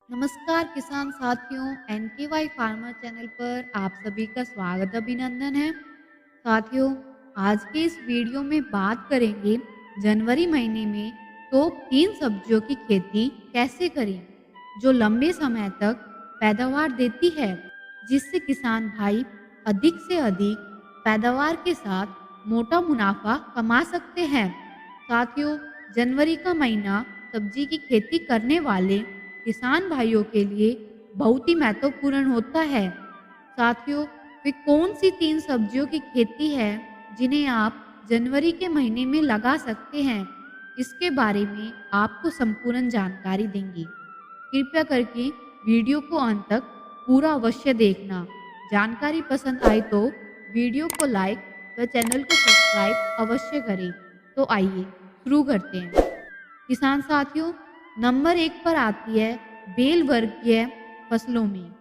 नमस्कार किसान साथियों, एनकेवाई फार्मर चैनल पर आप सभी का स्वागत अभिनंदन है। साथियों, आज के इस वीडियो में बात करेंगे जनवरी महीने में टॉप 3 सब्जियों की खेती कैसे करें जो लंबे समय तक पैदावार देती है, जिससे किसान भाई अधिक से अधिक पैदावार के साथ मोटा मुनाफा कमा सकते हैं। साथियों, जनवरी का महीना सब्जी की खेती करने वाले किसान भाइयों के लिए बहुत ही महत्वपूर्ण होता है। साथियों, वे कौन सी 3 सब्जियों की खेती है जिन्हें आप जनवरी के महीने में लगा सकते हैं, इसके बारे में आपको संपूर्ण जानकारी देंगी। कृपया करके वीडियो को अंत तक पूरा अवश्य देखना। जानकारी पसंद आए तो वीडियो को लाइक व चैनल को सब्सक्राइब अवश्य करें। तो आइए शुरू करते हैं। किसान साथियों, नंबर 1 पर आती है बेल वर्गीय फसलों में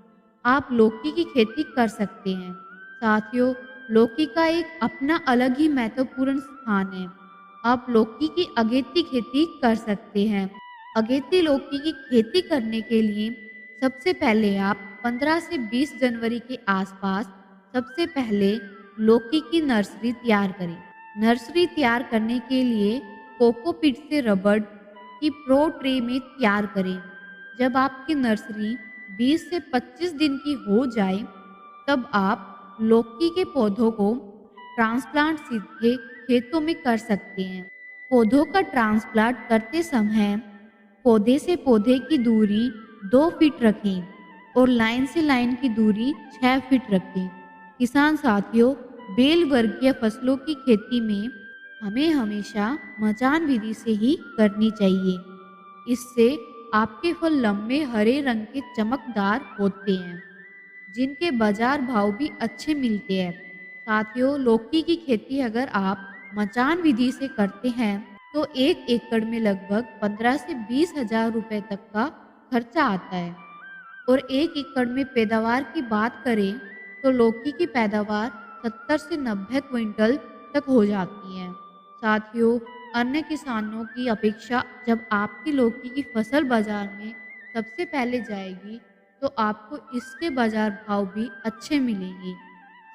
आप लौकी की खेती कर सकते हैं। साथियों, लौकी का एक अपना अलग ही महत्वपूर्ण स्थान है। आप लौकी की अगेती खेती कर सकते हैं। अगेती लौकी की खेती करने के लिए सबसे पहले आप 15 से 20 जनवरी के आसपास सबसे पहले लौकी की नर्सरी तैयार करें। नर्सरी तैयार करने के लिए कोकोपीट से रबड़ की प्रो ट्रे में तैयार करें। जब आपकी नर्सरी 20 से 25 दिन की हो जाए, तब आप लौकी के पौधों को ट्रांसप्लांट सीधे खेतों में कर सकते हैं। पौधों का ट्रांसप्लांट करते समय पौधे से पौधे की दूरी 2 फीट रखें और लाइन से लाइन की दूरी 6 फीट रखें। किसान साथियों, बेल वर्गीय फसलों की खेती में हमें हमेशा मचान विधि से ही करनी चाहिए। इससे आपके फल लंबे हरे रंग के चमकदार होते हैं, जिनके बाजार भाव भी अच्छे मिलते हैं। साथियों, लौकी की खेती अगर आप मचान विधि से करते हैं तो 1 एकड़ में लगभग 15 से 20 हजार रुपए तक का खर्चा आता है। और 1 एकड़ में पैदावार की बात करें तो लौकी की पैदावार 70 से 90 क्विंटल तक हो जाती है। साथियों, अन्य किसानों की अपेक्षा जब आपकी लौकी की फसल बाजार में सबसे पहले जाएगी तो आपको इसके बाजार भाव भी अच्छे मिलेंगे।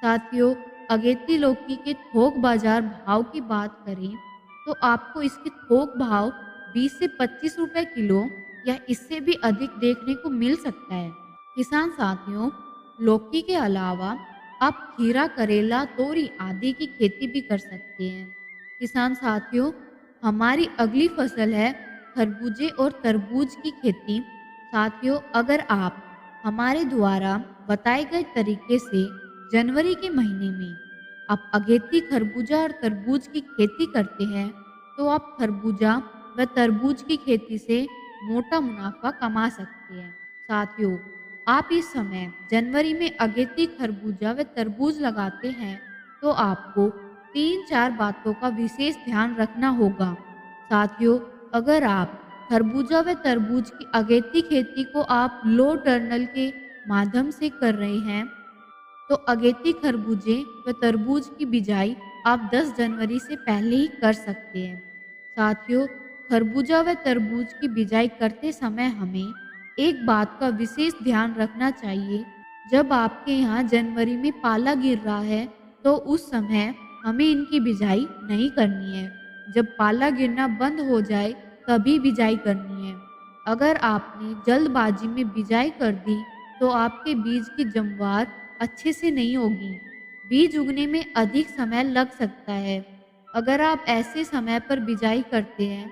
साथियों, अगेती लौकी के थोक बाजार भाव की बात करें तो आपको इसके थोक भाव 20 से 25 रुपए किलो या इससे भी अधिक देखने को मिल सकता है। किसान साथियों, लौकी के अलावा आप खीरा, करेला, तोरी आदि की खेती भी कर सकते हैं। किसान साथियों, हमारी अगली फसल है खरबूजे और तरबूज की खेती। साथियों, अगर आप हमारे द्वारा बताए गए तरीके से जनवरी के महीने में आप अगेती खरबूजा और तरबूज की खेती करते हैं तो आप खरबूजा व तरबूज की खेती से मोटा मुनाफा कमा सकते हैं। साथियों, आप इस समय जनवरी में अगेती खरबूजा व तरबूज लगाते हैं तो आपको 3-4 बातों का विशेष ध्यान रखना होगा। साथियों, अगर आप खरबूजा व तरबूज की अगेती खेती को आप लो टर्नल के माध्यम से कर रहे हैं तो अगेती खरबूजे व तरबूज की बिजाई आप 10 जनवरी से पहले ही कर सकते हैं। साथियों, खरबूजा व तरबूज की बिजाई करते समय हमें एक बात का विशेष ध्यान रखना चाहिए। जब आपके यहाँ जनवरी में पाला गिर रहा है तो उस समय हमें इनकी बिजाई नहीं करनी है। जब पाला गिरना बंद हो जाए तभी बिजाई करनी है। अगर आपने जल्दबाजी में बिजाई कर दी तो आपके बीज की जमवार अच्छे से नहीं होगी। बीज उगने में अधिक समय लग सकता है। अगर आप ऐसे समय पर बिजाई करते हैं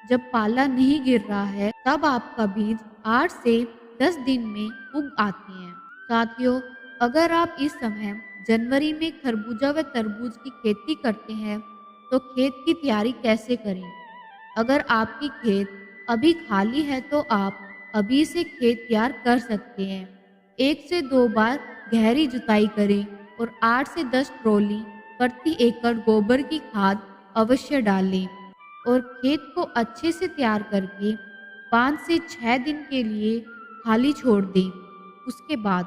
जब पाला नहीं गिर रहा है, तब आपका बीज 8 से 10 दिन में उग आते हैं। साथियों, अगर आप इस समय जनवरी में खरबूजा व तरबूज की खेती करते हैं तो खेत की तैयारी कैसे करें? अगर आपकी खेत अभी खाली है तो आप अभी से खेत तैयार कर सकते हैं। 1 से 2 बार गहरी जुताई करें और 8 से 10 ट्रॉली प्रति एकड़ गोबर की खाद अवश्य डालें और खेत को अच्छे से तैयार करके 5 से 6 दिन के लिए खाली छोड़ दें। उसके बाद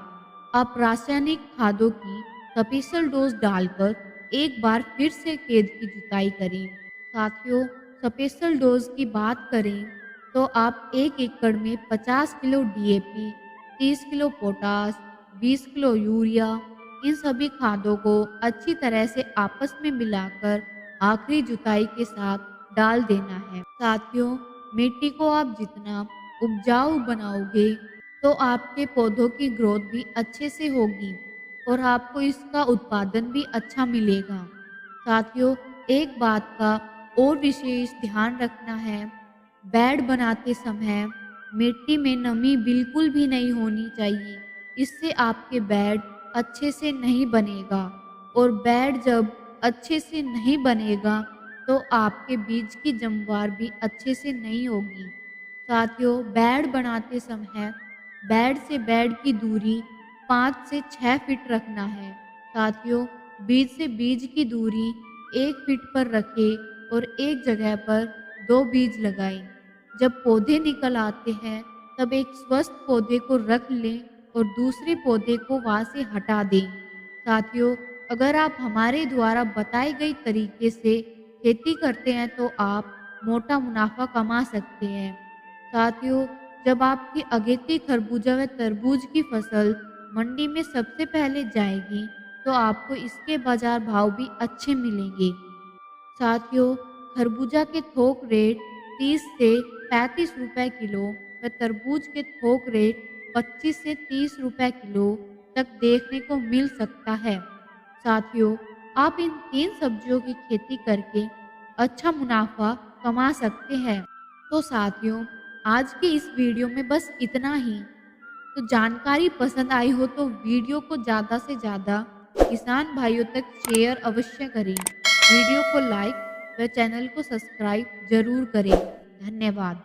आप रासायनिक खादों की स्पेशल डोज डालकर एक बार फिर से खेत की जुताई करें। साथियों, स्पेशल डोज की बात करें तो 1 से 2 बार गहरी जुताई करें और 8 से 10 ट्रॉली प्रति एकड़ गोबर की खाद अवश्य डालें और खेत को अच्छे से तैयार करके 5 से 6 दिन के लिए खाली छोड़ दें। उसके बाद आप रासायनिक खादों की स्पेशल डोज डालकर एक बार फिर से खेत की जुताई करें। साथियों, तो आप 1 एकड़ में 50 kilo DAP, 30 kilo potash, 20 kilo urea, इन सभी खादों को अच्छी तरह से आपस में मिलाकर आखिरी जुताई के साथ डाल देना है। साथियों, मिट्टी को आप जितना उपजाऊ बनाओगे तो आपके पौधों की ग्रोथ भी अच्छे से होगी और आपको इसका उत्पादन भी अच्छा मिलेगा। साथियों, एक बात का और विशेष ध्यान रखना है, बेड बनाते समय मिट्टी में नमी बिल्कुल भी नहीं होनी चाहिए। इससे आपके बेड अच्छे से नहीं बनेगा और बेड जब अच्छे से नहीं बनेगा तो आपके बीज की जमवार भी अच्छे से नहीं होगी। साथियों, बेड बनाते समय बेड से बेड की दूरी 5 से 6 फीट रखना है। साथियों, बीज से बीज की दूरी 1 फीट पर रखें और एक जगह पर 2 बीज लगाएं। जब पौधे निकल आते हैं तब एक स्वस्थ पौधे को रख लें और दूसरे पौधे को वहाँ से हटा दें। साथियों, अगर आप हमारे द्वारा बताई गई तरीके से खेती करते हैं तो आप मोटा मुनाफा कमा सकते हैं। साथियों, जब आपकी अगेती खरबूजा व तरबूज की फसल मंडी में सबसे पहले जाएगी तो आपको इसके बाजार भाव भी अच्छे मिलेंगे। साथियों, खरबूजा के थोक रेट 30 से 35 रुपए किलो व तरबूज के थोक रेट 25 से 30 रुपए किलो तक देखने को मिल सकता है। साथियों, आप इन 3 सब्जियों की खेती करके अच्छा मुनाफा कमा सकते हैं। तो साथियों, आज की इस वीडियो में बस इतना ही। तो जानकारी पसंद आई हो तो वीडियो को ज़्यादा से ज़्यादा किसान भाइयों तक शेयर अवश्य करें। वीडियो को लाइक व चैनल को सब्सक्राइब जरूर करें। धन्यवाद।